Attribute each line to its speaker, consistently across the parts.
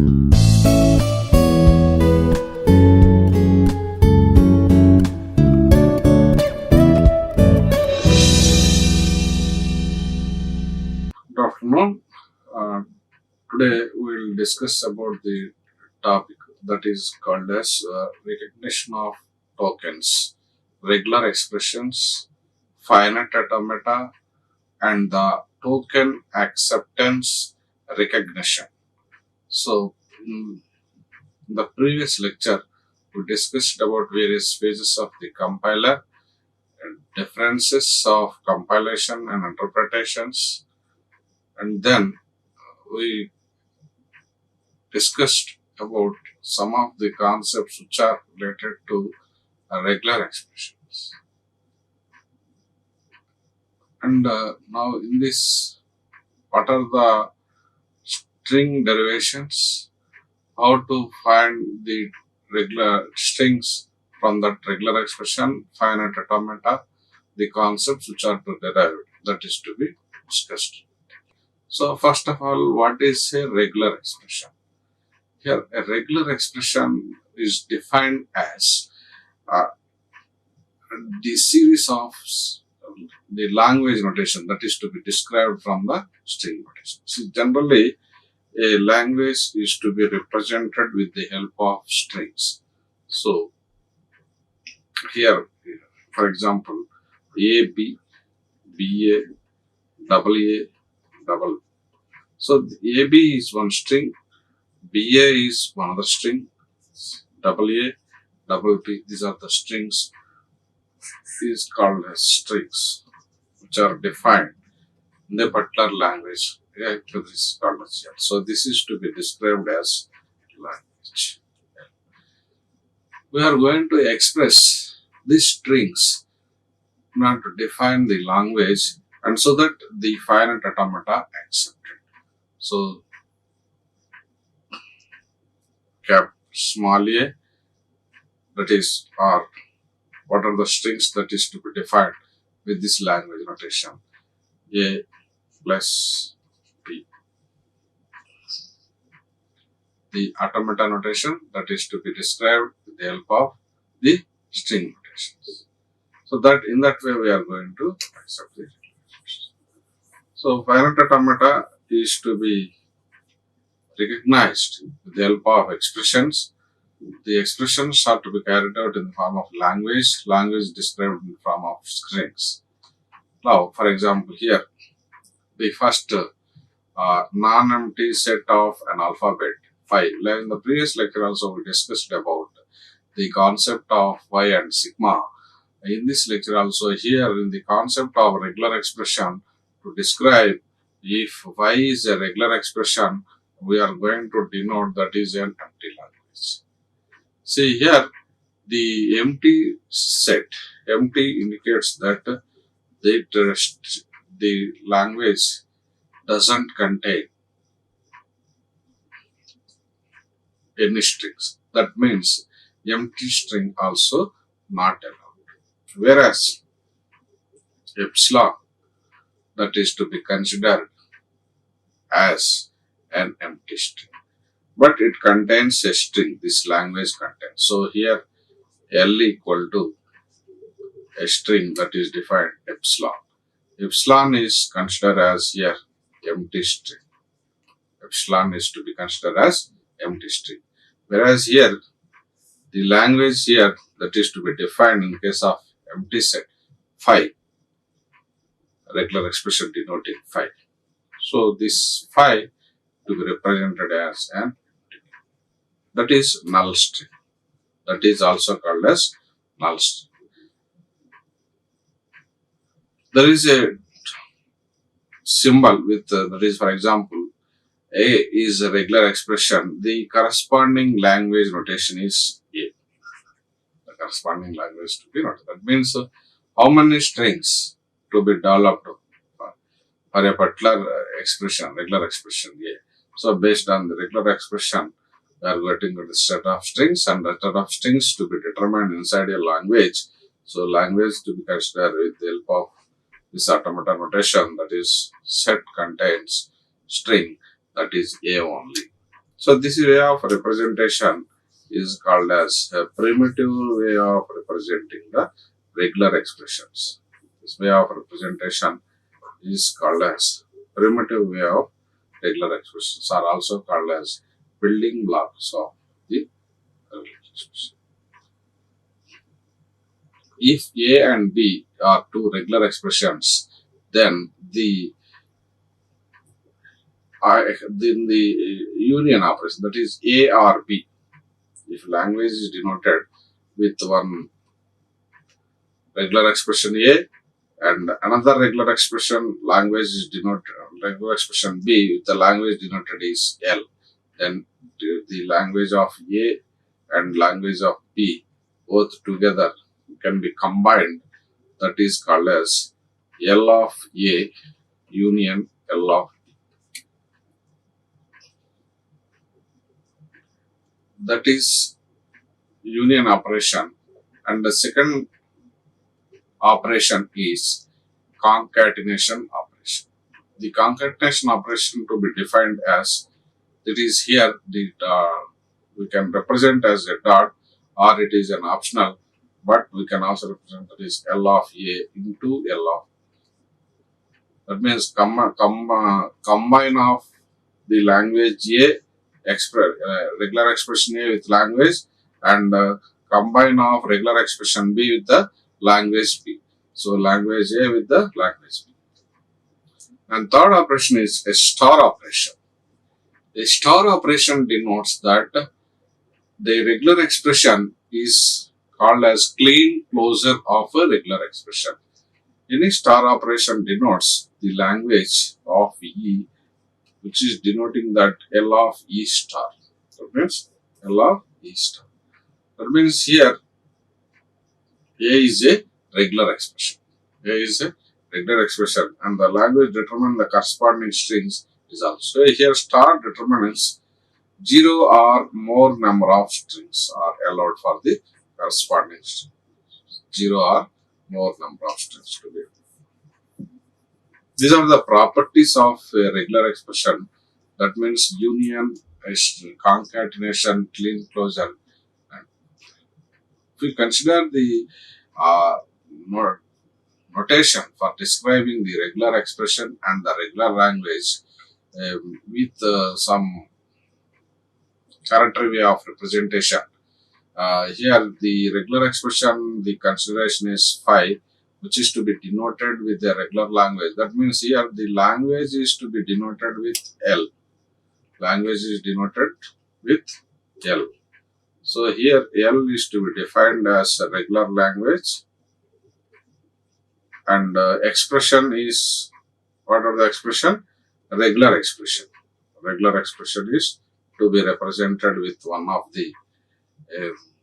Speaker 1: Good afternoon. Today we will discuss about the topic that is called as recognition of tokens, regular expressions, finite automata, and the token acceptance recognition. So, in the previous lecture, we discussed about various phases of the compiler, and differences of compilation and interpretations, and then we discussed about some of the concepts which are related to regular expressions. And now in this, what are the string derivations, how to find the regular strings from that regular expression, finite automata, the concepts which are to derive, that is to be discussed. So first of all, what is a regular expression? Here, a regular expression is defined as the series of the language notation that is to be described from the string notation. See, generally, a language is to be represented with the help of strings. So, here, for example, A, B, B, A, double A, double. So, AB is one string, BA is one other string, double A, double B, these are the strings. These called as strings, which are defined in the particular language. This is called as here. So this is to be described as language. We are going to express these strings in order to define the language, and so that the finite automata accept it. So cap small a, that is, or what are the strings that is to be defined with this language notation? A plus B. The automata notation that is to be described with the help of the string notations. So that in that way we are going to accept the expressions. So finite automata is to be recognized with the help of expressions. The expressions are to be carried out in the form of language described in the form of strings. Now, for example, here, the first non-empty set of an alphabet, phi. In the previous lecture also we discussed about the concept of phi and sigma. In this lecture also, here in the concept of regular expression, to describe if phi is a regular expression, we are going to denote that is an empty language. See here, the empty set, empty indicates that the language doesn't contain any strings. That means empty string also not allowed. Whereas epsilon, that is to be considered as an empty string, but it contains a string, this language contains. So here L equal to a string that is defined epsilon. Epsilon is considered as here empty string. Epsilon is to be considered as empty string. Whereas here, the language here that is to be defined in case of empty set, phi, regular expression denoting phi. So this phi to be represented as an that is null string. That is also called as null string. There is a symbol with that is, for example, A is a regular expression. The corresponding language notation is A. The corresponding language to be noted. That means how many strings to be developed for a particular expression, regular expression A. So based on the regular expression, we are getting the set of strings, and the set of strings to be determined inside a language. So language to be considered with the help of this automata notation, that is set contains string that is A only. So this way of representation is called as a primitive way of representing the regular expressions. This way of representation is called as primitive way of regular expressions, are also called as building blocks of the regular expression. If A and B are two regular expressions, then the union operation, that is A or B, if language is denoted with one regular expression A and another regular expression language is denoted regular expression B with the language denoted is L, then the language of A and language of B both together can be combined. That is called as L of A union L of B. That is union operation. And the second operation is concatenation operation. The concatenation operation to be defined as, it is here the we can represent as a dot or it is an optional, but we can also represent that is L of A into L of. That means combine of the language A regular expression A with language and combine of regular expression B with the language B. So language A with the language B. And third operation is a star operation. A star operation denotes that the regular expression is called as clean closure of a regular expression. Any star operation denotes the language of E, which is denoting that L of E star. That means L of E star. That means here A is a regular expression. A is a regular expression and the language determines the corresponding strings is also. Here star determines 0 or more number of strings are allowed for the corresponding string. 0 or more number of strings to be. These are the properties of a regular expression. That means union, concatenation, clean closure. And if we consider the uh, notation for describing the regular expression and the regular language with some character way of representation. Here the regular expression, the consideration is phi, which is to be denoted with the regular language. That means here the language is to be denoted with L. Language is denoted with L. So here L is to be defined as a regular language and expression is, what are the expression? Regular expression. Regular expression is to be represented with one of the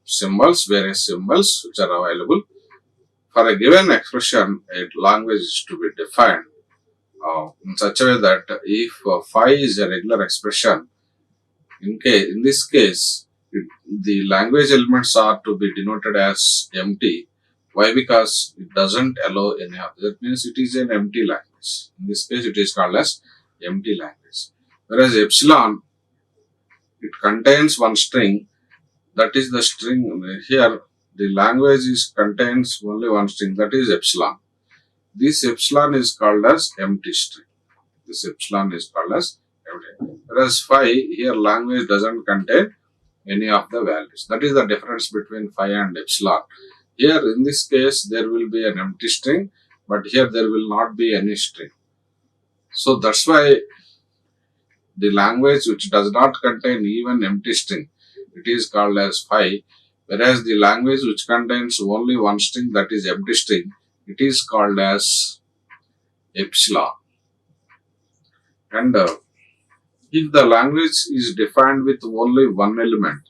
Speaker 1: symbols, various symbols which are available. For a given expression, a language is to be defined in such a way that if phi is a regular expression, in this case, the language elements are to be denoted as empty. Why? Because it doesn't allow any of that. Means it is an empty language. In this case, it is called as empty language. Whereas epsilon, it contains one string. That is the string here. The language contains only one string. That is epsilon. This epsilon is called as empty string. This epsilon is called as empty. Whereas phi, here language doesn't contain any of the values. That is the difference between phi and epsilon. Here in this case there will be an empty string, but here there will not be any string. So that's why the language which does not contain even empty string, it is called as phi, whereas the language which contains only one string, that is empty string, it is called as epsilon. And if the language is defined with only one element,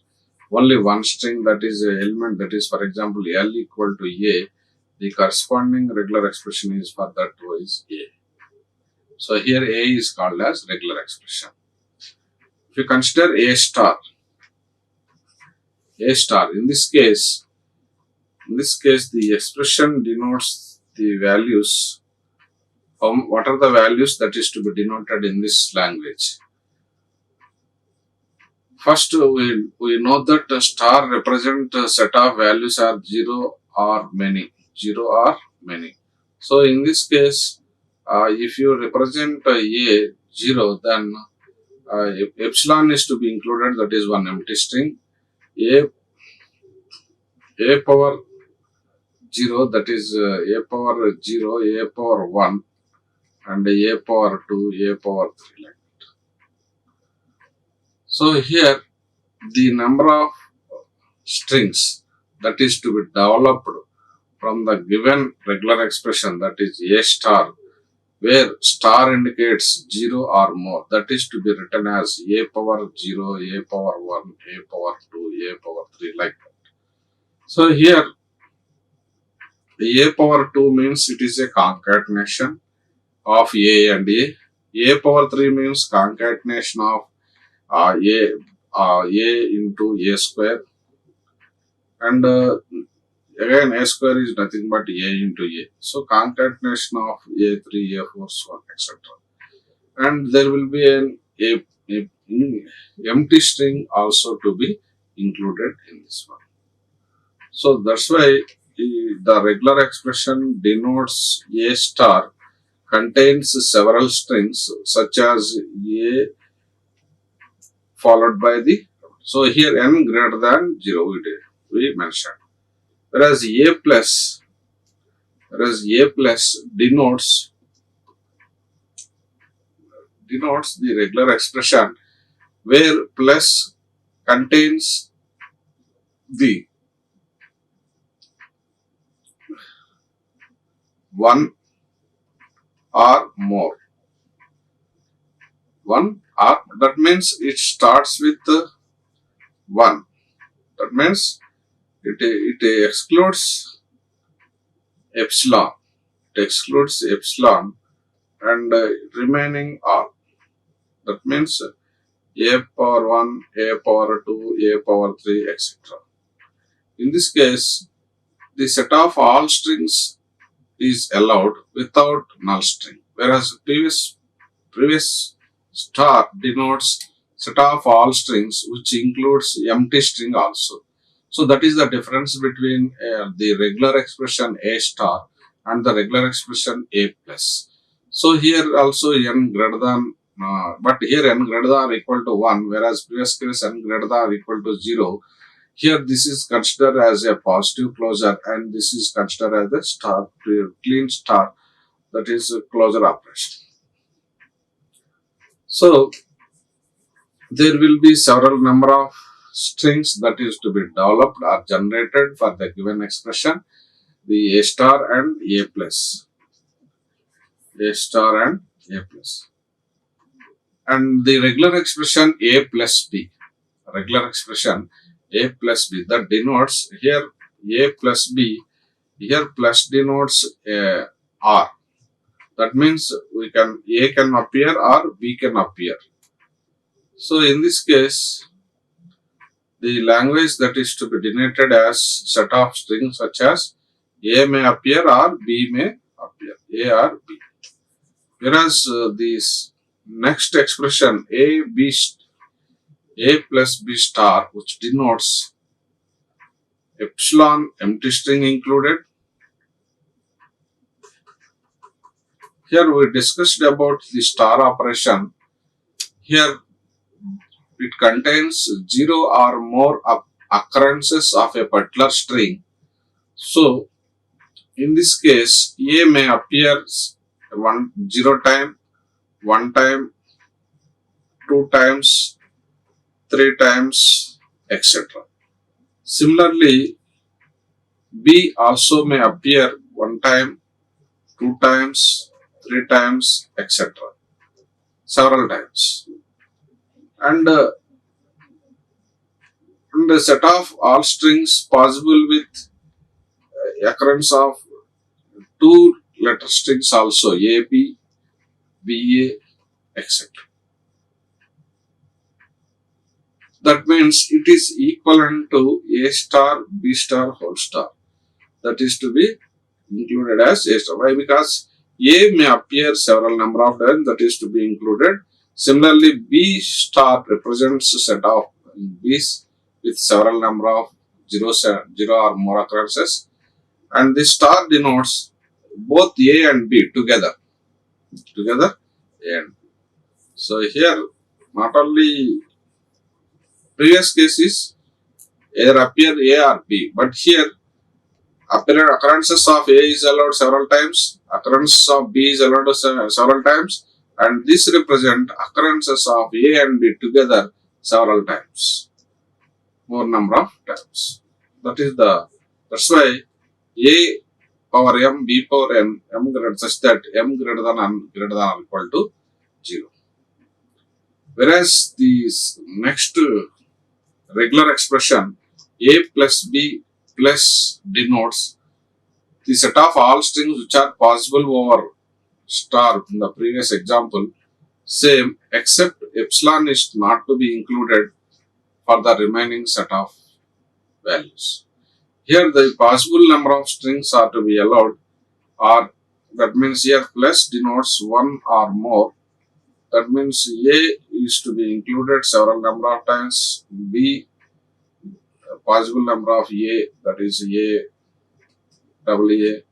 Speaker 1: only one string, that is an element, that is for example L equal to A, the corresponding regular expression is for that is A. So here A is called as regular expression. If you consider A star, in this case the expression denotes the values. What are the values that is to be denoted in this language? First, we know that a star represent a set of values are 0 or many. 0 or many. So in this case, if you represent a 0, then epsilon is to be included, that is one empty string. A power 0, that is a power 0, a power 1, and a power 2, a power 3. Like. So here, the number of strings that is to be developed from the given regular expression, that is a star, where star indicates 0 or more, that is to be written as a power 0, a power 1, a power 2, a power 3, like that. So here, a power 2 means it is a concatenation of a and a. A power 3 means concatenation of a into a square, and again a square is nothing but a into a. So concatenation of a3, a4, so on, etc. And there will be a empty string also to be included in this one. So that's why the regular expression denotes a star contains several strings such as a followed by the, so here n greater than 0 we mentioned, whereas a plus denotes the regular expression where plus contains the 1 or more. 1 or, that means it starts with 1. That means it excludes epsilon. It excludes epsilon and remaining all. That means a power 1, a power 2, a power 3, etc. In this case, the set of all strings is allowed without null string, whereas previous star denotes set of all strings which includes empty string also. So that is the difference between the regular expression a star and the regular expression a plus. So here also n greater than, but here n greater than or equal to 1, whereas previous case n greater than or equal to 0. Here this is considered as a positive closure and this is considered as a star, clean star, that is a closure operation. So there will be several number of strings that is to be developed or generated for the given expression, the a star and a plus. A star and a plus. And the regular expression a plus b. Regular expression a plus b, that denotes here a plus b, here plus denotes r. That means we can a can appear or b can appear. So in this case, the language that is to be denoted as set of strings such as a may appear or b may appear, a or b. Whereas this next expression a plus b star, which denotes epsilon empty string included. Here we discussed about the star operation. Here it contains 0 or more occurrences of a particular string. So in this case, a may appear 0 time, 1 time, 2 times, 3 times, etc. Similarly, b also may appear 1 time, 2 times, 3 times, etc. several times. And the set of all strings possible with occurrence of 2 letter strings also, a, b, b, a, etc. That means it is equivalent to a star, b star, whole star. That is to be included as a star. Why? Because a may appear several number of times, that is to be included. Similarly, b star represents a set of B's with several number of zero or more occurrences, and the star denotes both A and B together. And so here, not only previous case is either appear A or B, but here occurrences of A is allowed several times, occurrence of B is allowed several times, and this represent occurrences of A and B together several times, more number of times. That's why A power m, B power n, m greater such that m greater than n greater than or equal to 0. Whereas the next regular expression A plus B plus denotes the set of all strings which are possible over star in the previous example, same except epsilon is not to be included for the remaining set of values. Here the possible number of strings are to be allowed, or that means here plus denotes one or more. That means A is to be included several number of times, B possible number of A, that is A, double A,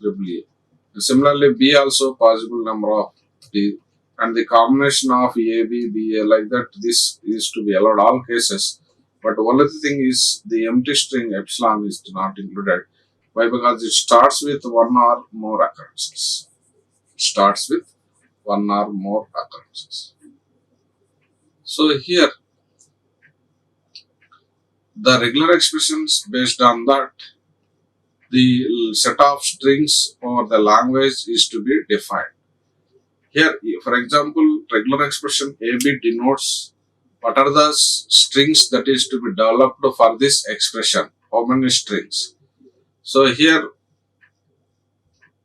Speaker 1: triple A. Similarly, B also possible number of B, and the combination of A, B, B, A like that, this is to be allowed all cases. But only thing is the empty string epsilon is not included. Why? Because it starts with one or more occurrences. It starts with one or more occurrences. So here, the regular expressions based on that, the set of strings or the language is to be defined. Here, for example, regular expression AB denotes what are the strings that is to be developed for this expression, how many strings. So here,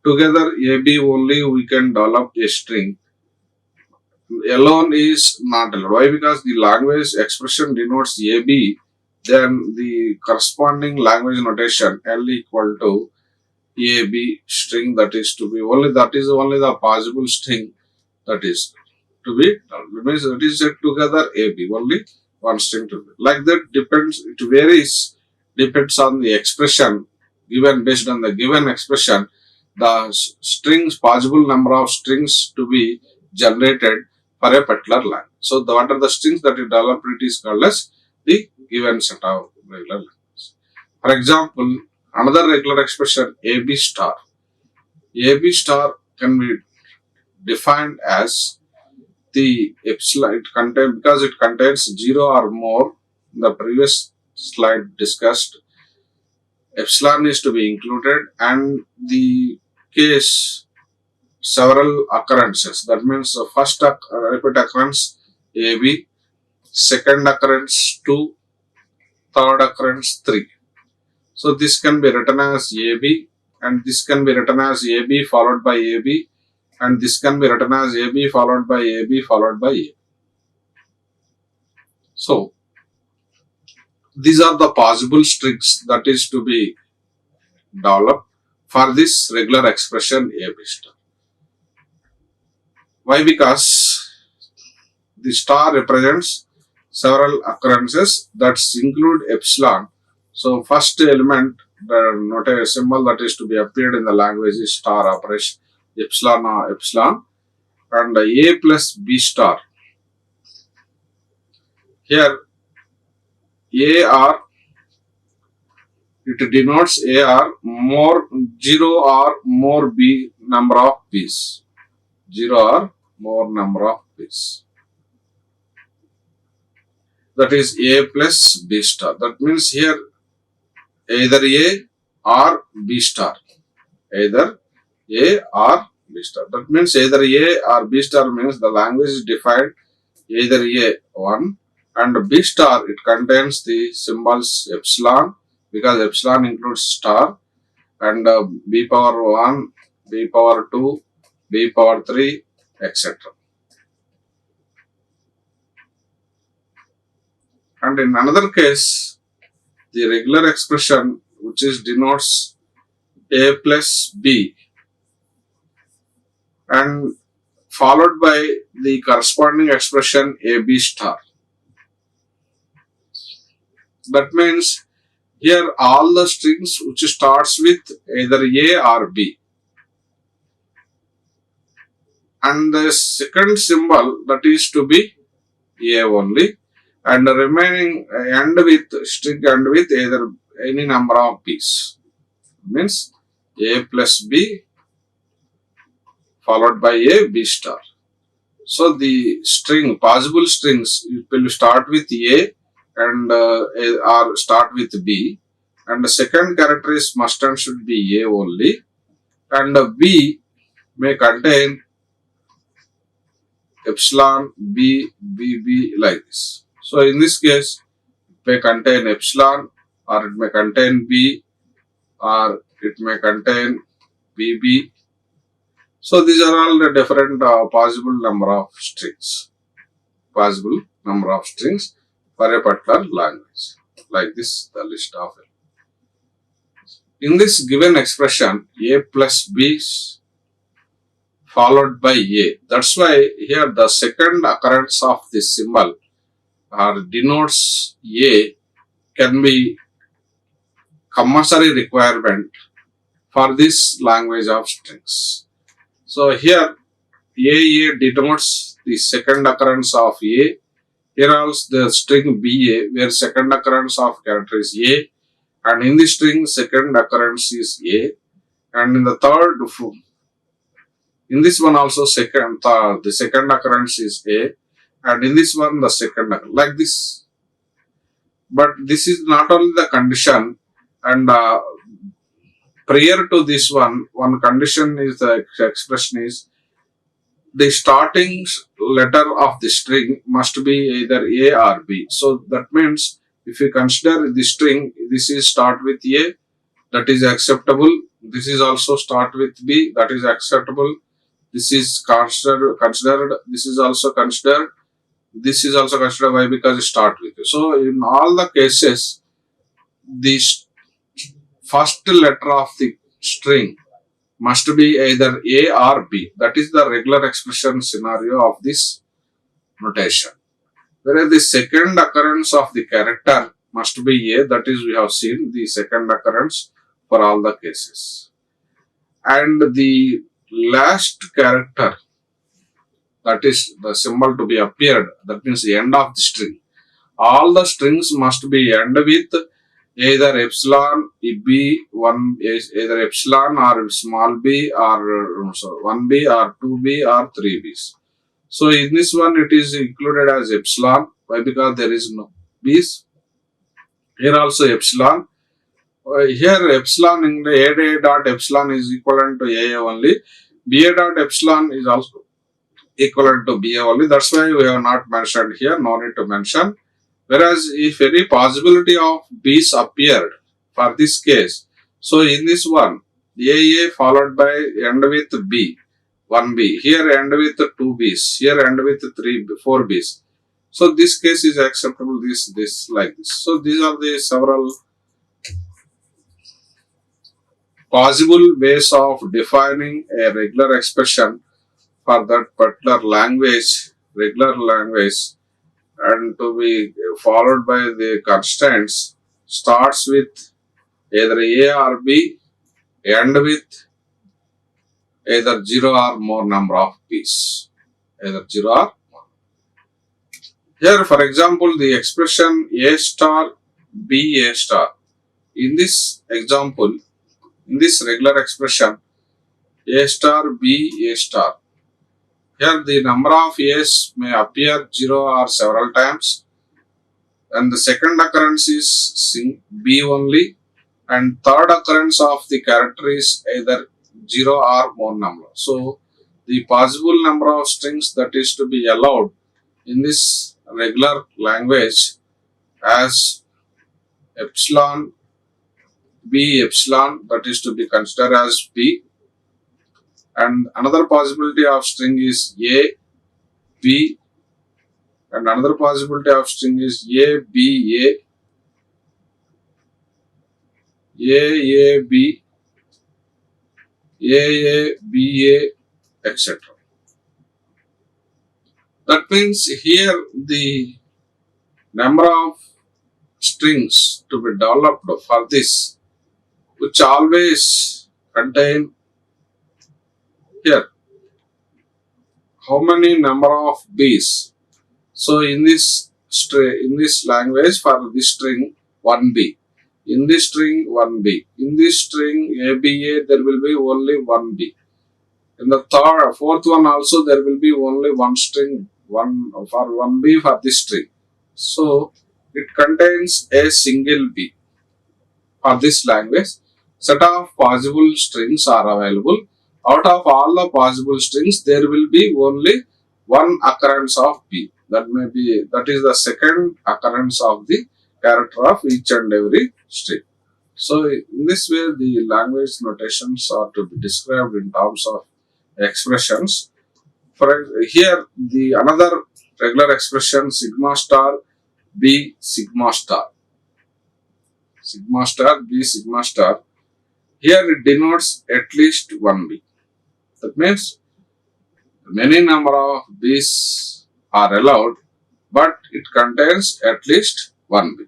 Speaker 1: together AB only we can develop a string. Alone is not allowed. Why? Because the language expression denotes AB, then the corresponding language notation L equal to AB string, that is only the possible string that is to be done. It means it is set together AB, only one string to be. Like that depends, it varies, depends on the expression given. Based on the given expression, the strings, possible number of strings to be generated for a particular line. So what are the strings that you develop, it is called as the given set of regular lines. For example, another regular expression AB star. AB star can be defined as the epsilon, because it contains 0 or more. In the previous slide discussed, epsilon is to be included, and the case several occurrences. That means the first repeat occurrence AB, second occurrence 2, third occurrence 3. So this can be written as AB, and this can be written as AB followed by AB, and this can be written as AB followed by AB followed by A. So these are the possible strings that is to be developed for this regular expression AB star. Why? Because the star represents several occurrences that include epsilon. So first element, the not a symbol that is to be appeared in the language is star operation, epsilon or epsilon, and A plus B star. Here AR, it denotes AR more 0 or more B number of B's. 0 or more number of B's. That is A plus B star. That means here either A or B star. Either A or B star. That means either A or B star means the language is defined either A 1 and B star, it contains the symbols epsilon, because epsilon includes star, and B power 1, B power 2, B power 3, etc. And in another case, the regular expression which is denotes A plus B and followed by the corresponding expression AB star. That means here all the strings which starts with either A or B, and the second symbol that is to be A only, and the remaining end with string end with either any number of B's. Means A plus B followed by A B star. So the string, possible strings, it will start with A and or start with B, and the second character is must and should be A only, and B may contain epsilon B B B like this. So in this case, it may contain epsilon, or it may contain B, or it may contain BB. So these are all the different possible number of strings. Possible number of strings for a particular language. Like this, the list of it. In this given expression, A plus B followed by A. That's why here the second occurrence of this symbol or denotes A can be compulsory requirement for this language of strings. So here AA denotes the second occurrence of A. Here also the string BA where second occurrence of character is A, and in the string second occurrence is A, and in the third, in this one also the second occurrence is A, and in this one the second like this. But this is not only the condition, and prior to this one condition is the expression is the starting letter of the string must be either A or B. So that means if you consider the string, this is start with A, that is acceptable. This is also start with B, that is acceptable. This is considered. This is also considered. This is also considered. Why? Because it start with A. So in all the cases, the first letter of the string must be either A or B. That is the regular expression scenario of this notation. Whereas the second occurrence of the character must be A. That is, we have seen the second occurrence for all the cases. And the last character, that is the symbol to be appeared, that means the end of the string. All the strings must be end with either epsilon b one is either epsilon or small b or 1b or 2b or 3b's. So in this one it is included as epsilon. Why? Because there is no b's. Here also epsilon. Here epsilon in the A dot epsilon is equivalent to A only. BA dot epsilon is also equivalent to BA only. That's why we have not mentioned here. No need to mention. Whereas if any possibility of B's appeared for this case, so in this one, AA followed by end with B, 1B, here end with 2 B's, here end with 4 B's. So this case is acceptable, this like this. So these are the several possible ways of defining a regular expression for that particular language, regular language, and to be followed by the constants starts with either A or B, end with either 0 or more number of B's. Either 0 or more. Here, for example, the expression A star B A star. In this example, in this regular expression, A star B A star. Here, the number of A's may appear 0 or several times, and the second occurrence is B only, and third occurrence of the character is either 0 or more number. So the possible number of strings that is to be allowed in this regular language as epsilon B epsilon, that is to be considered as B, and another possibility of string is A B, and another possibility of string is A B A B, A B A, etc. That means here the number of strings to be developed for this, which always contain here how many number of B's. So in this language, for this string 1B, in this string 1B, in this string ABA there will be only 1B. In the fourth one also there will be only one string, one for 1B for this string. So it contains a single B. For this language, set of possible strings are available. Out of all the possible strings, there will be only one occurrence of B. That is the second occurrence of the character of each and every string. So in this way, the language notations are to be described in terms of expressions. Here, the another regular expression sigma star B sigma star. Sigma star B sigma star. Here it denotes at least one B. That means many number of B's are allowed, but it contains at least one B.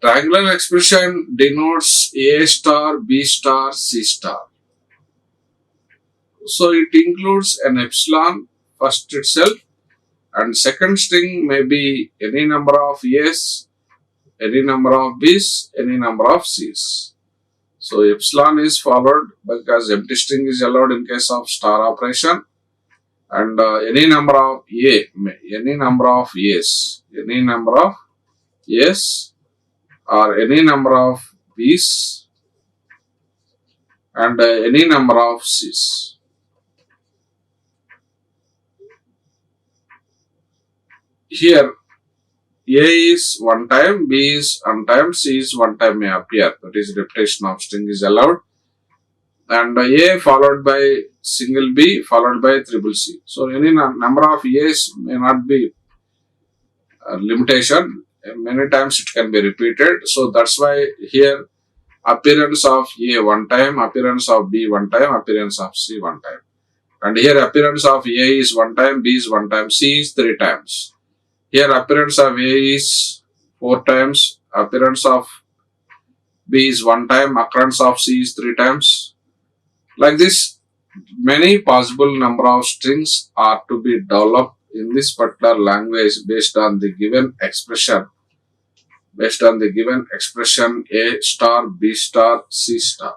Speaker 1: Triangular expression denotes A star, B star, C star. So it includes an epsilon first itself, and second string may be any number of A's, any number of B's, any number of C's. So epsilon is followed because empty string is allowed in case of star operation, and any number of any number of A's, any number of A's, or any number of B's, and any number of C's. Here A is one time, B is one time, C is one time may appear. That is repetition of string is allowed. And A followed by single B followed by triple C. So any number of A's may not be a limitation. Many times it can be repeated. So that's why here appearance of A one time, appearance of B one time, appearance of C one time. And here appearance of A is one time, B is one time, C is three times. Here appearance of A is four times, appearance of B is one time, occurrence of C is three times. Like this, many possible number of strings are to be developed in this particular language based on the given expression. Based on the given expression A star, B star, C star.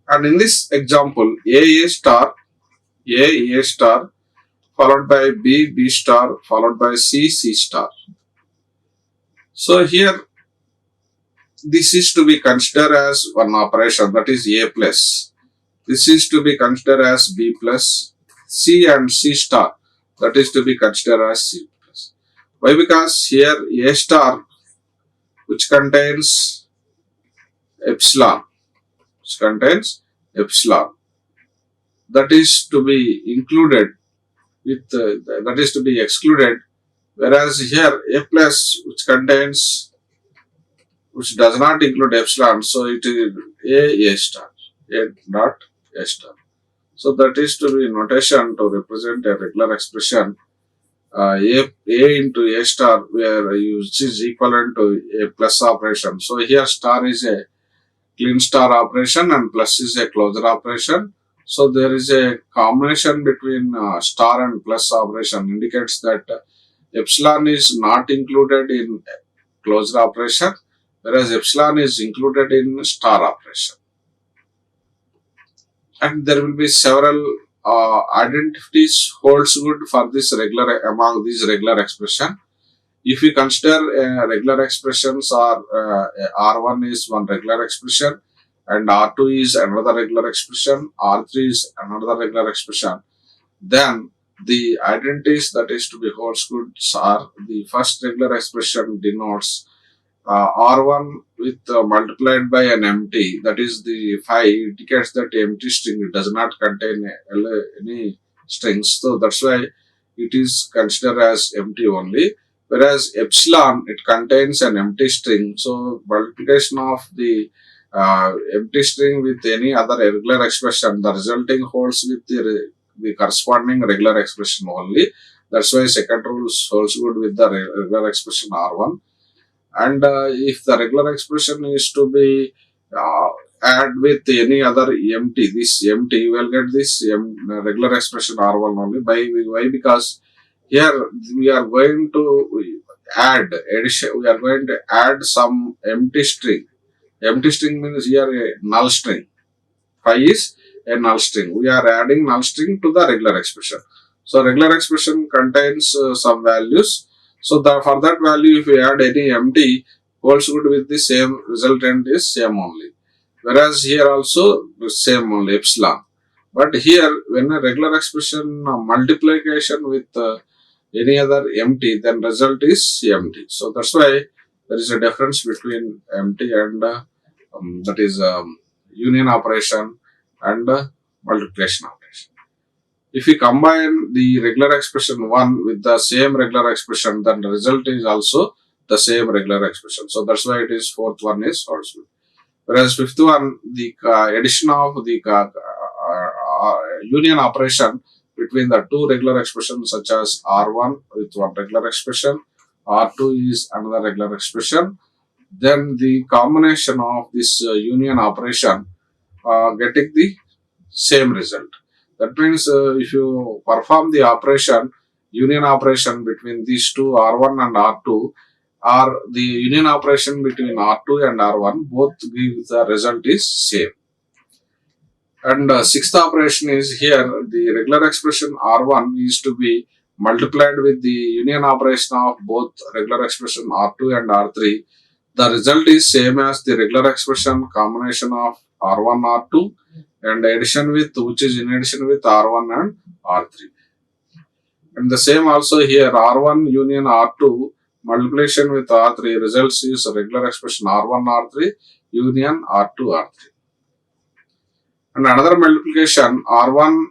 Speaker 1: And in this example, A star, A star, followed by B, B star, followed by C, C star. So here, this is to be considered as one operation, that is A plus. This is to be considered as B plus. C and C star, that is to be considered as C plus. Why? Because here A star, which contains epsilon, that is to be included with that is to be excluded, whereas here A plus which does not include epsilon, so it is A star, A not A star. So that is to be notation to represent a regular expression A into A star, where which is equivalent to A plus operation. So here star is a clean star operation and plus is a closure operation. So there is a combination between star and plus operation, indicates that epsilon is not included in closure operation, whereas epsilon is included in star operation. And there will be several identities holds good for this regular among these regular expression. If we consider regular expressions R1 is one regular expression, and R2 is another regular expression, R3 is another regular expression, then the identities that is to be holds good are the first regular expression denotes R1 with multiplied by an empty, that is the 5 indicates that empty string does not contain any strings, so that's why it is considered as empty only. Whereas epsilon, it contains an empty string, so multiplication of the empty string with any other regular expression, the resulting holds with the corresponding regular expression only. That's why second rule holds good with the regular expression R1. And if the regular expression is to be add with any other empty, this empty, you will get this regular expression R1 only. Why? Because here we are going to add addition. We are going to add some empty string. Empty string means here a null string. Phi is a null string. We are adding null string to the regular expression. So regular expression contains some values. So for that value, if we add any empty, holds good with the same resultant is same only. Whereas here also the same only epsilon. But here when a regular expression multiplication with any other empty, then result is empty. So that's why there is a difference between empty and that is union operation and multiplication operation. If we combine the regular expression 1 with the same regular expression, then the result is also the same regular expression. So that's why it is fourth one is also. Whereas fifth one, the addition of the union operation between the two regular expressions such as R1 with one regular expression, R2 is another regular expression, then the combination of this union operation getting the same result. That means if you perform the operation, union operation between these two R1 and R2, or the union operation between R2 and R1, both give the result is same. And sixth operation is here, the regular expression R1 is to be multiplied with the union operation of both regular expression R2 and R3. The result is same as the regular expression combination of R1, R2 and addition with, which is in addition with R1 and R3. And the same also here, R1 union R2 multiplication with R3 results is regular expression R1, R3 union R2, R3. And another multiplication R1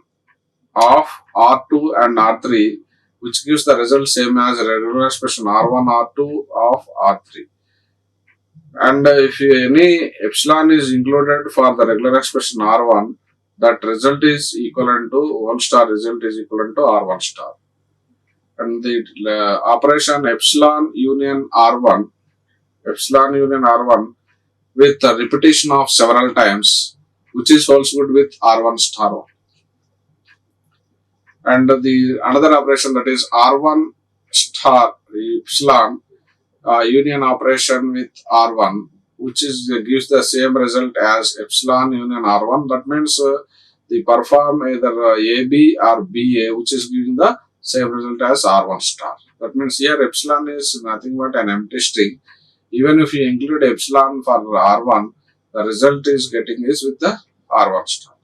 Speaker 1: of R2 and R3, which gives the result same as regular expression R1, R2 of R3. And if any epsilon is included for the regular expression R1, that result is equivalent to 1 star result is equivalent to R1 star. And the operation epsilon union R1 with the repetition of several times, which is also good with R1 star. And the another operation, that is R1 star epsilon union operation with R1, which is gives the same result as epsilon union R1. That means they perform either AB or BA, which is giving the same result as R1 star. That means here epsilon is nothing but an empty string. Even if you include epsilon for R1, the result is getting is with the R1 star.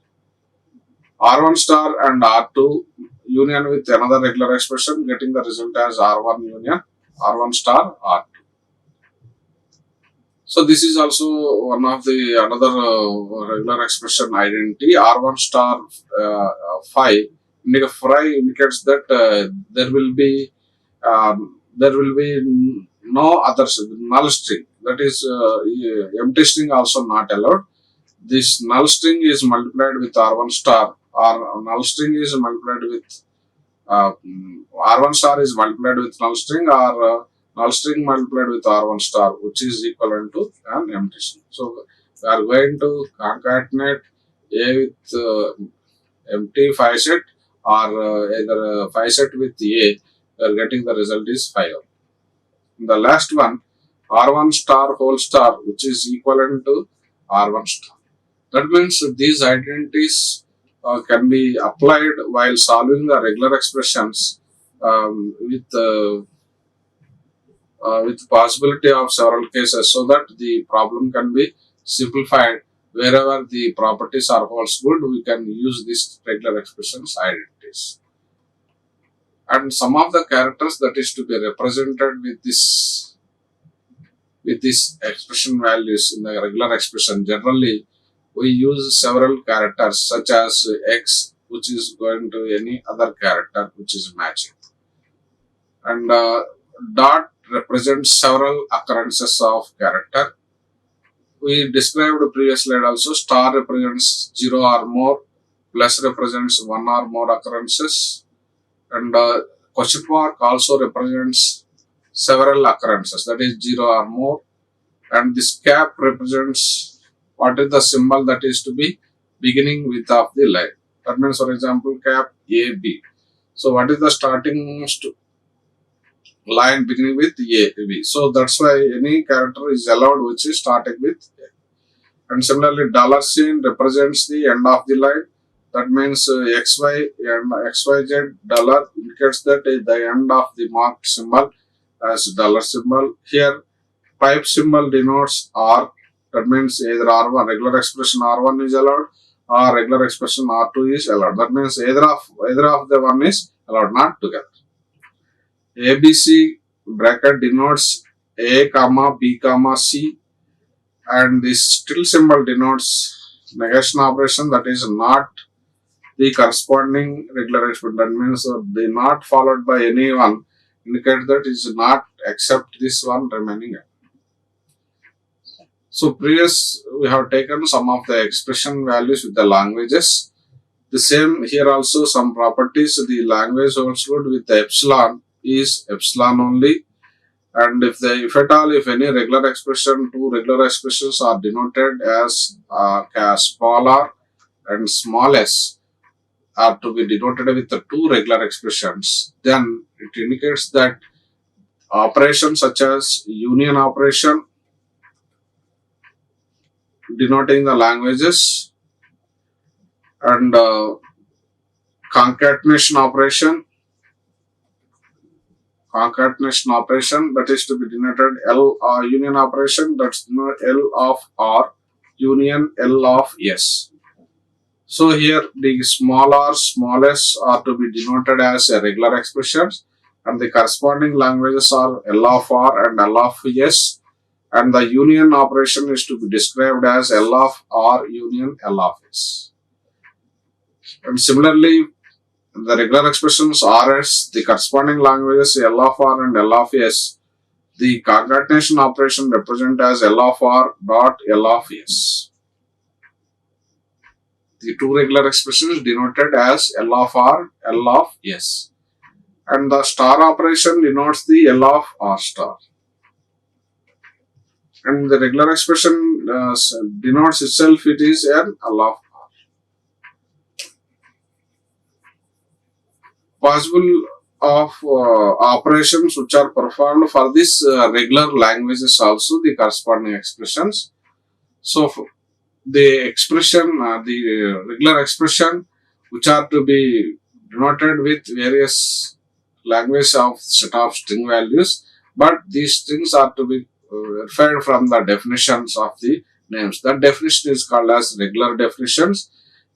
Speaker 1: R1 star and R2 union with another regular expression, getting the result as R1 union R1 star R2. So this is also one of the another regular expression identity. R1 star phi indicates that there will be no other null string. That is empty string also not allowed. This null string is multiplied with R1 star, or null string is multiplied with R1 star is multiplied with null string, or null string multiplied with R1 star, which is equivalent to an empty string. So we are going to concatenate A with empty phi set, or either phi set with A. We are getting the result is phi. The last one, R1 star whole star, which is equivalent to R1 star. That means these identities can be applied while solving the regular expressions with possibility of several cases, so that the problem can be simplified. Wherever the properties are holds good, we can use these regular expressions identities. And some of the characters that is to be represented with this expression values in the regular expression, generally we use several characters such as X, which is going to any other character which is matching. And dot represents several occurrences of character. We described previous slide also, star represents 0 or more, plus represents 1 or more occurrences, and question mark also represents several occurrences, that is 0 or more, and this cap represents what is the symbol that is to be beginning with of the line. That means, for example, cap AB. So what is the starting line beginning with AB? So that's why any character is allowed which is starting with A. And similarly, dollar sign represents the end of the line. That means XY and XYZ dollar indicates that the end of the marked symbol as dollar symbol. Here, pipe symbol denotes R. That means either R1, regular expression R1 is allowed, or regular expression R2 is allowed. That means either of the one is allowed, not together. ABC bracket denotes A, comma, B, comma, C, and this tilde symbol denotes negation operation, that is not the corresponding regular expression. That means the not followed by any one indicate that is not except this one remaining. So previous we have taken some of the expression values with the languages. The same here also some properties. The language holds good with the epsilon is epsilon only, and if at all if any regular expression, two regular expressions are denoted as small r and small s are to be denoted with the two regular expressions, then it indicates that operations such as union operation denoting the languages and concatenation operation that is to be denoted L union operation, that's L of R union L of S. So here the small r, small s are to be denoted as regular expressions, and the corresponding languages are L of R and L of S, and the union operation is to be described as L of R union L of S. And similarly, the regular expressions RS, the corresponding languages L of R and L of S, the concatenation operation represent as L of R dot L of S. The two regular expressions denoted as L of R, L of S. And the star operation denotes the L of R star. And the regular expression denotes itself, it is an L of R. Possible of operations which are performed for this regular languages also the corresponding expressions. So the expression, the regular expression which are to be denoted with various language of set of string values, but these strings are to be referred from the definitions of the names. That definition is called as regular definitions.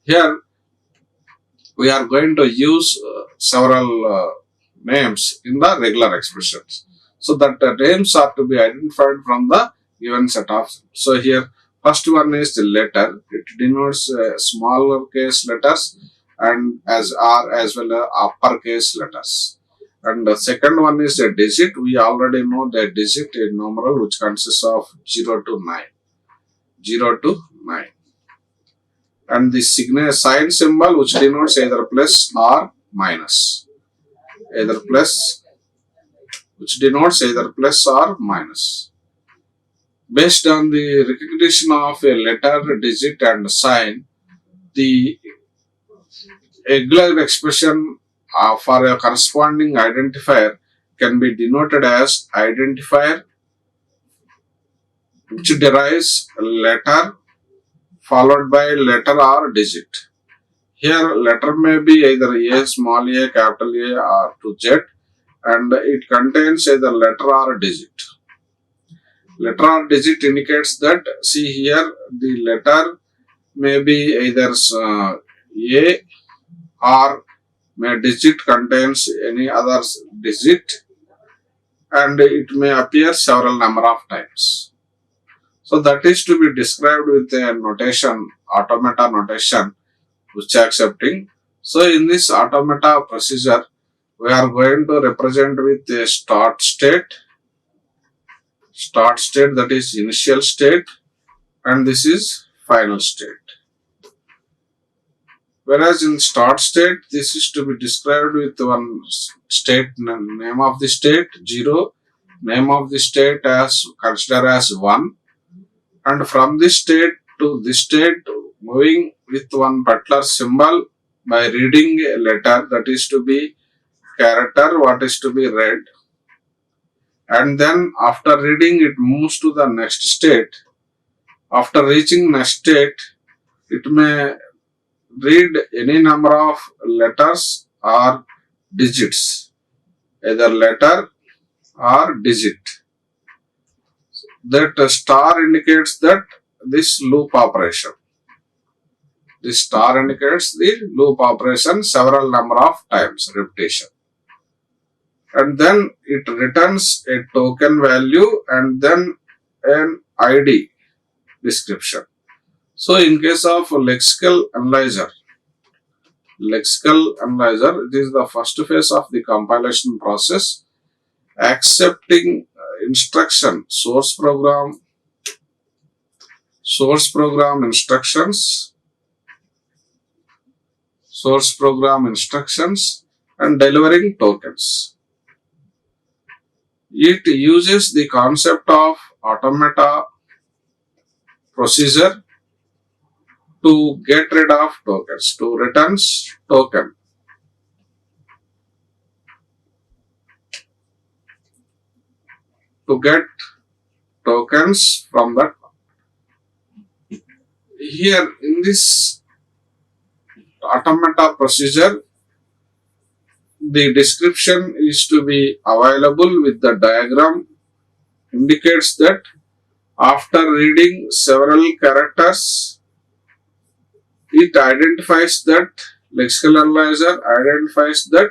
Speaker 1: Here we are going to use several names in the regular expressions, so that the names are to be identified from the given set of. So here first one is the letter. It denotes smaller case letters and as R as well as uppercase letters. And the second one is a digit. We already know the digit in numeral which consists of 0 to 9. 0 to 9. And the sign symbol which denotes either plus or minus. Either plus, which denotes either plus or minus. Based on the recognition of a letter, digit and sign, the regular expression for a corresponding identifier can be denoted as identifier which derives letter followed by letter or digit. Here letter may be either A, small a, capital A or to Z, and it contains either letter or digit. Letter or digit indicates that, see here, the letter may be either A or may digit contains any other digit, and it may appear several number of times. So that is to be described with a notation, automata notation, which accepting. So in this automata procedure, we are going to represent with a start state, that is initial state, and this is final state. Whereas in start state, this is to be described with one state, name of the state 0, name of the state as consider as 1, and from this state to this state moving with one particular symbol by reading a letter, that is to be character what is to be read, and then after reading it moves to the next state. After reaching next state, it may read any number of letters or digits, either letter or digit. That star indicates that this loop operation. This star indicates the loop operation several number of times, repetition. And then it returns a token value and then an ID description. So in case of lexical analyzer, it is the first phase of the compilation process, accepting instruction, source program instructions, and delivering tokens. It uses the concept of automata procedure to get rid of tokens, to returns token. To get tokens from that. Here in this automata procedure, the description is to be available with the diagram, indicates that after reading several characters, it identifies that, lexical analyzer identifies that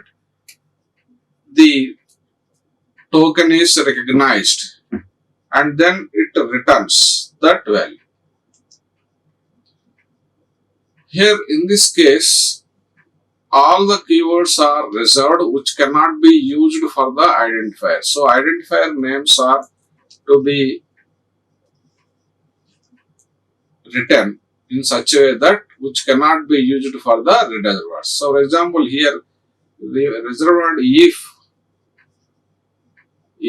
Speaker 1: the token is recognized and then it returns that value. Here in this case, all the keywords are reserved which cannot be used for the identifier. So identifier names are to be written in such a way that which cannot be used for the reserved words. So for example, here the reserved word if,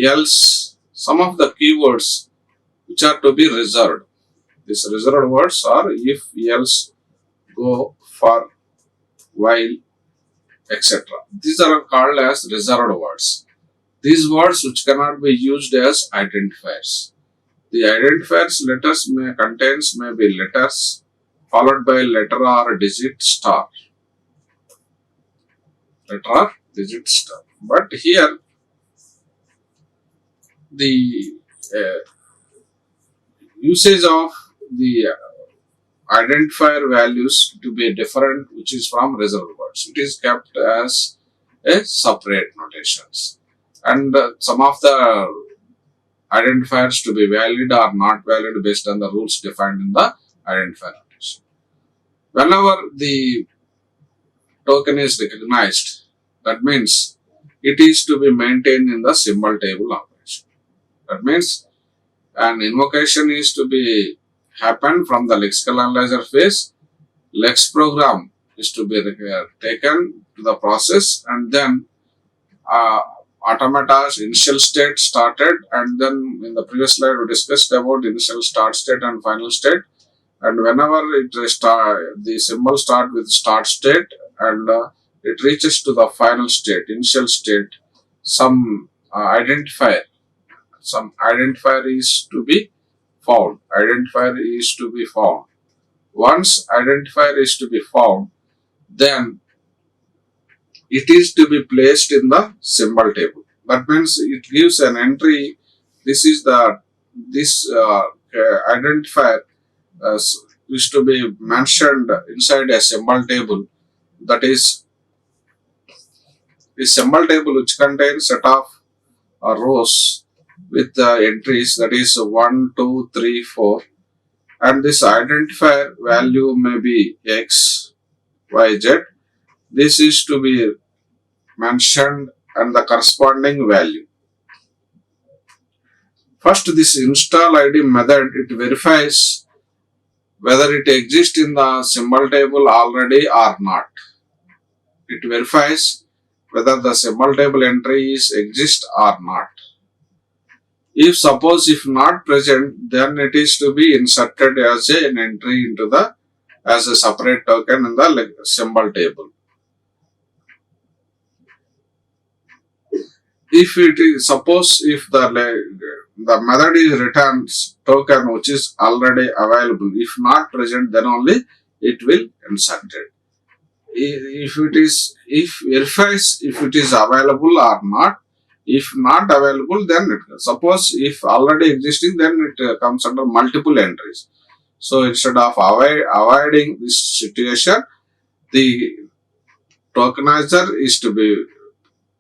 Speaker 1: else, some of the keywords which are to be reserved. These reserved words are if, else, go, for, while, etc. These are called as reserved words. These words which cannot be used as identifiers. The identifiers letters may be letters followed by letter or digit star. Letter or digit star. But here the usage of the identifier values to be different, which is from reserved words. It is kept as a separate notations, and some of the identifiers to be valid or not valid based on the rules defined in the identifier notation. Whenever the token is recognized, that means it is to be maintained in the symbol table operation. That means an invocation is to be happen from the lexical analyzer phase. Lex program is to be taken to the process, and then automata's initial state started, and then in the previous slide we discussed about initial start state and final state, and whenever the symbol start with start state and it reaches to the final state, initial state, some identifier is to be found. Once identifier is to be found, then it is to be placed in the symbol table. That means it gives an entry. This identifier is to be mentioned inside a symbol table. That is the symbol table which contains set of rows with entries, that is 1, 2, 3, 4, and this identifier value may be X, Y, Z. This is to be mentioned and the corresponding value. First, this install ID method, it verifies whether it exists in the symbol table already or not. It verifies whether the symbol table entry is exist or not. If suppose if not present, then it is to be inserted as an entry into the as a separate token in the symbol table. If it is suppose if the method is returns token which is already available, if not present, then only it will insert it. If it is if verifies if it is available or not. If not available, then it suppose if already existing, then it comes under multiple entries. So instead of avoiding this situation, the tokenizer is to be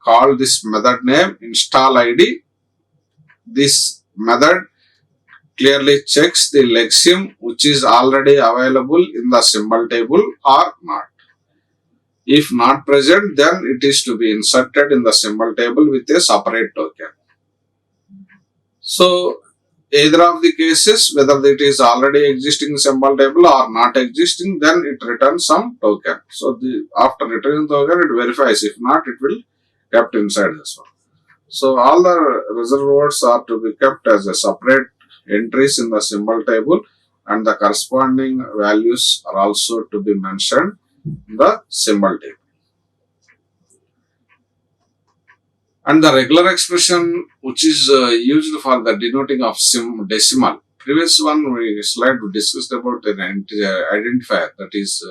Speaker 1: called this method name install id. This method clearly checks the lexium which is already available in the symbol table or not. If not present, then it is to be inserted in the symbol table with a separate token. So either of the cases, whether it is already existing symbol table or not existing, then it returns some token. So after returning token, it verifies. If not, it will kept inside this one. So all the reserved words are to be kept as a separate entries in the symbol table, and the corresponding values are also to be mentioned in the symbol table. And the regular expression which is used for the denoting of decimal. Previous slide we discussed about an identifier, that is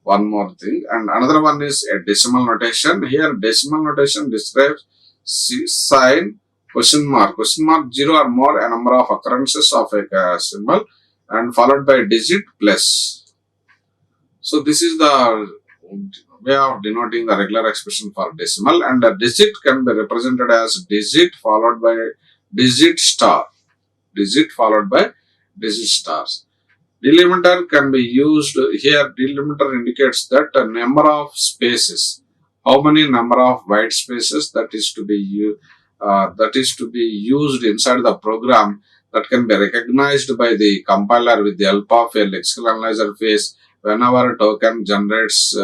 Speaker 1: one more thing, and another one is a decimal notation. Here decimal notation describes sign question mark 0 or more, a number of occurrences of a symbol and followed by digit plus. So this is the way of denoting the regular expression for decimal, and a digit can be represented as digit followed by digit star. Digit followed by digit stars. Delimiter can be used here. Delimiter indicates that a number of spaces, how many number of white spaces that is to be used inside the program, that can be recognized by the compiler with the help of a lexical analyzer phase whenever a token generates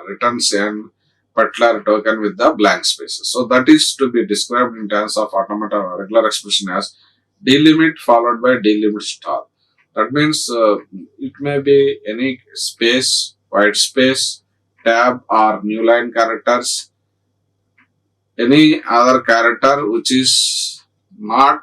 Speaker 1: returns an particular token with the blank spaces. So that is to be described in terms of automata regular expression as delimit followed by delimit star. That means it may be any space, white space, tab or new line characters, any other character which is not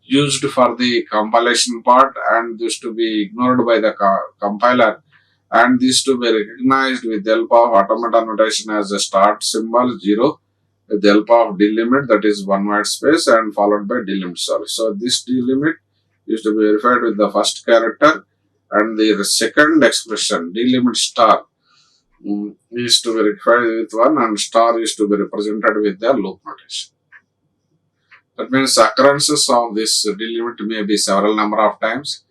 Speaker 1: used for the compilation part and this to be ignored by the compiler, and this to be recognized with the help of automata notation as a start symbol 0 with the help of delimit, that is one white space, and followed by delimit star. So this delimit is to be verified with the first character, and the second expression delimit star is to be verified with 1, and star is to be represented with the loop notation. That means occurrences of this delimit may be several number of times,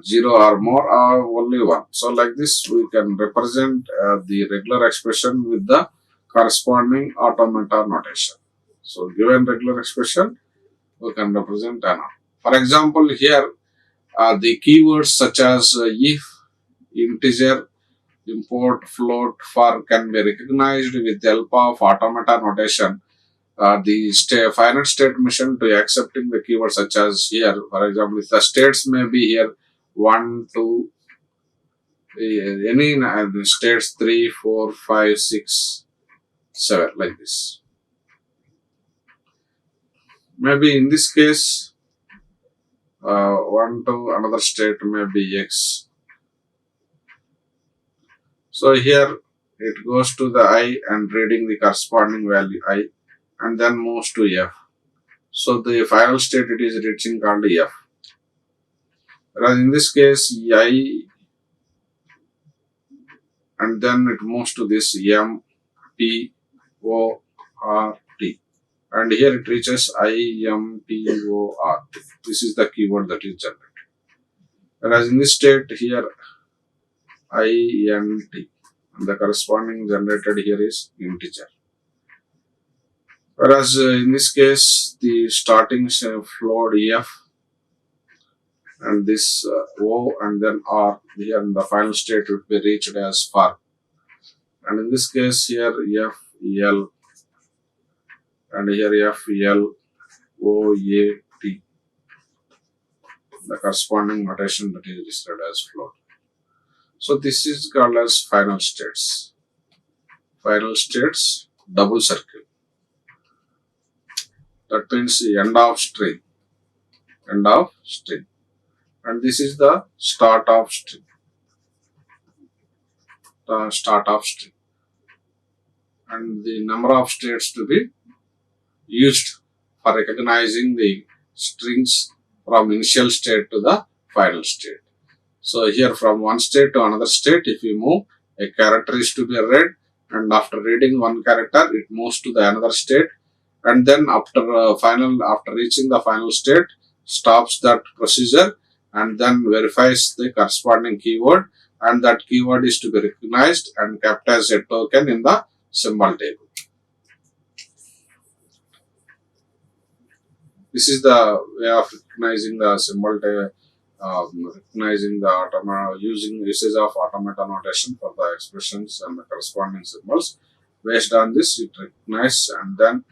Speaker 1: 0 or more, or only 1. So like this we can represent the regular expression with the corresponding automata notation. So given regular expression, we can represent an. For example, here the keywords such as if, integer, import, float, for can be recognized with the help of automata notation. The finite state machine to accepting the keywords such as here, for example, if the states may be here 1, 2, any states 3, 4, 5, 6, 7, like this. Maybe in this case 1 to another state may be X. So here it goes to the I and reading the corresponding value I, and then moves to F. So the final state it is reaching called F. Whereas in this case I, and then it moves to this M, P, O, R, T. And here it reaches I, M, P, O, R, T. This is the keyword that is generated. Whereas in this state here I, N, T. And the corresponding generated here is integer. Whereas in this case the starting float F, and this O and then R here in the final state would be reached as far. And in this case here F, L, and here F, L, O, A, T, the corresponding notation that is listed as float. So this is called as final states. Final states, double circle. That means the end of string. End of string. And this is the start of string. The start of string. And the number of states to be used for recognizing the strings from initial state to the final state. So here from one state to another state, if you move, a character is to be read, and after reading one character, it moves to the another state, and then after reaching the final state, stops that procedure and then verifies the corresponding keyword, and that keyword is to be recognized and kept as a token in the symbol table. This is the way of recognizing the symbol table. Recognizing the usage of automata notation for the expressions and the corresponding symbols. Based on this, it recognizes and then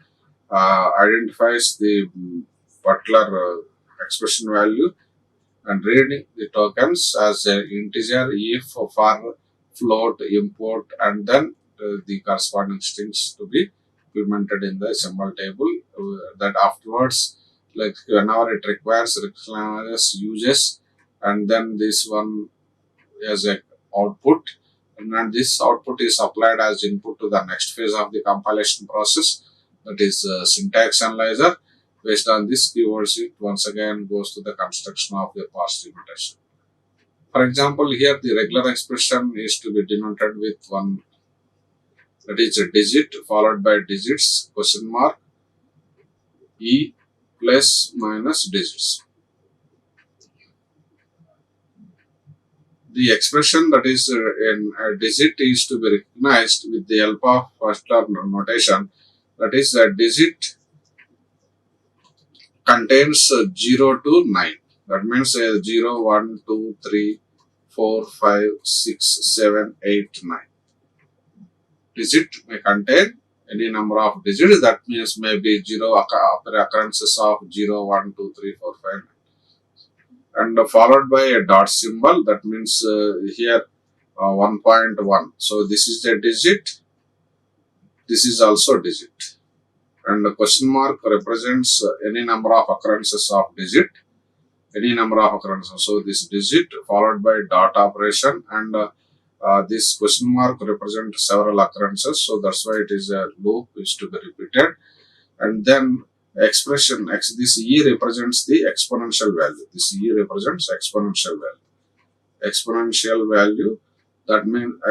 Speaker 1: identifies the particular expression value and reading the tokens as an integer, if, for, float, import, and then the corresponding strings to be implemented in the symbol table. That afterwards, like whenever it requires, uses, and then this one as a output, and then this output is applied as input to the next phase of the compilation process, that is syntax analyzer. Based on this keywords, it once again goes to the construction of the parse notation. For example, here the regular expression is to be denoted with one, that is a digit followed by digits, question mark, E plus minus digits. The expression that is in a digit is to be recognized with the help of first-order notation. That is, a digit contains 0 to 9. That means 0, 1, 2, 3, 4, 5, 6, 7, 8, 9. Digit may contain any number of digits. That means maybe 0 occurrences of 0, 1, 2, 3, 4, 5, 9. And followed by a dot symbol, that means here 1.1. So this is a digit, this is also a digit, and the question mark represents any number of occurrences of digit, any number of occurrences. So this digit followed by dot operation, and this question mark represents several occurrences, so that's why it is a loop is to be repeated. And then expression, this E represents the exponential value. This E represents exponential value. Exponential value, that means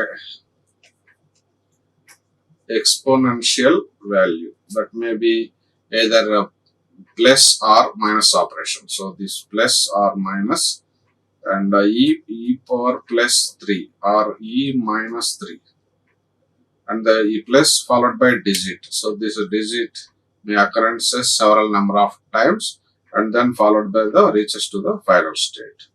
Speaker 1: exponential value, that may be either a plus or minus operation. So this plus or minus, and E power plus 3 or E minus 3, and the E plus followed by digit. So this digit may occurrences several number of times, and then followed by the reaches to the final state.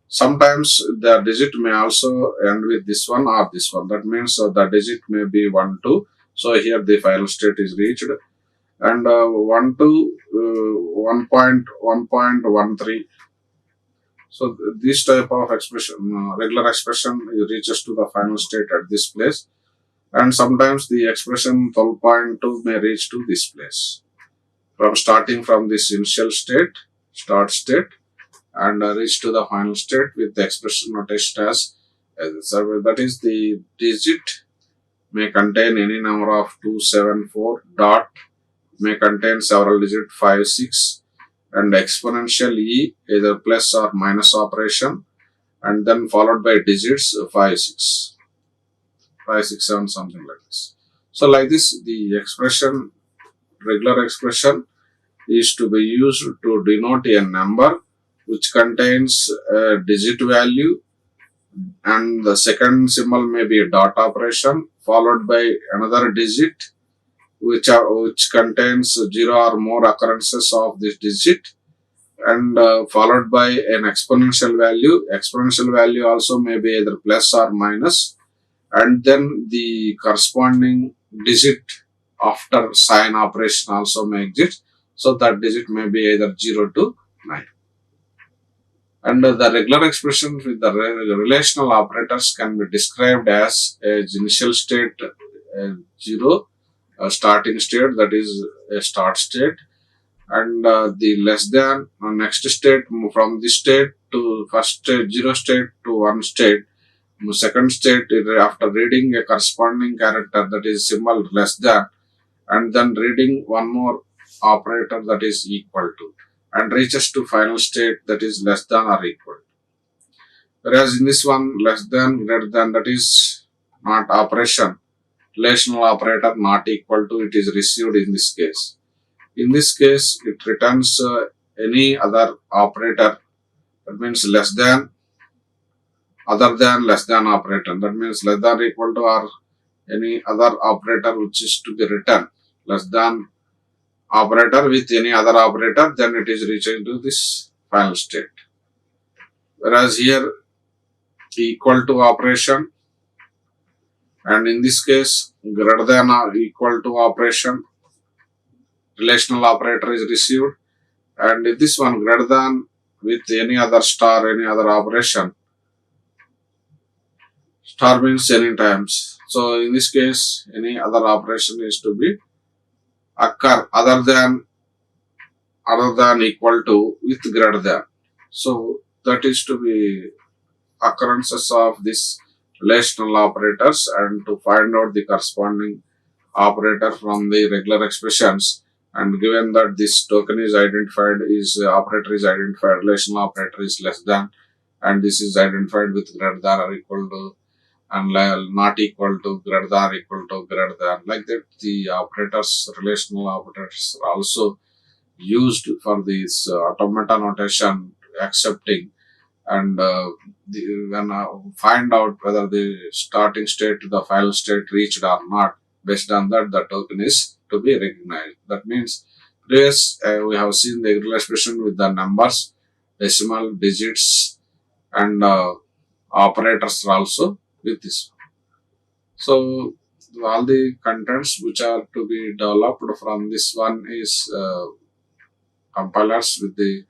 Speaker 1: Sometimes the digit may also end with this one or this one. That means the digit may be 1, 2. So here the final state is reached, and 1 to 1.13. So this type of expression, regular expression, reaches to the final state at this place. And sometimes the expression 12.2 may reach to this place. Starting from this initial state, start state, and reach to the final state with the expression notation as so that is, the digit may contain any number of 2, 7, 4, dot may contain several digits 5, 6, and exponential E either plus or minus operation, and then followed by digits 5, 6. 5, 6, 7, something like this. So like this, the expression, regular expression, is to be used to denote a number which contains a digit value, and the second symbol may be a dot operation followed by another digit which contains 0 or more occurrences of this digit, and followed by an exponential value. Exponential value also may be either plus or minus, and then the corresponding digit after sign operation also may exist. So that digit may be either 0 to 9. And the regular expressions with the relational operators can be described as a initial state 0, a starting state, that is a start state, and the less than next state, from this state to first state, 0 state to 1 state. Second state, after reading a corresponding character, that is symbol less than, and then reading one more operator, that is equal to, and reaches to final state, that is less than or equal. Whereas in this one, less than, greater than, that is not operation. Relational operator not equal to, it is received in this case. In this case, it returns any other operator, that means less than, other than, less than operator. That means less than or equal to, or any other operator which is to be written. Less than operator with any other operator, then it is reaching to this final state. Whereas here, equal to operation, and in this case, greater than or equal to operation, relational operator is received, and if this one greater than with any other star, any other operation, star means any times. So in this case, any other operation is to be occur other than equal to with greater than. So that is to be occurrences of this relational operators, and to find out the corresponding operator from the regular expressions, and given that this token is identified, is operator is identified, relational operator is less than, and this is identified with greater than or equal to, and not equal to, greater than or equal to, greater than, like that. The operators, relational operators, are also used for this automata notation, accepting and when find out whether the starting state to the final state reached or not. Based on that, the token is to be recognized. That means previous we have seen the regular expression with the numbers, decimal, digits, and operators also with this. So all the contents which are to be developed from this one is compilers with the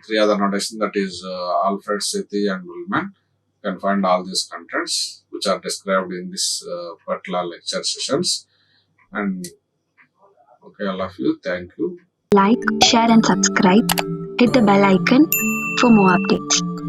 Speaker 1: three other notation, that is Alfred, Sethi, and Ullman. You can find all these contents which are described in this particular lecture sessions. And okay, all of you, thank you.
Speaker 2: Like, share, and subscribe. Hit the bell icon for more updates.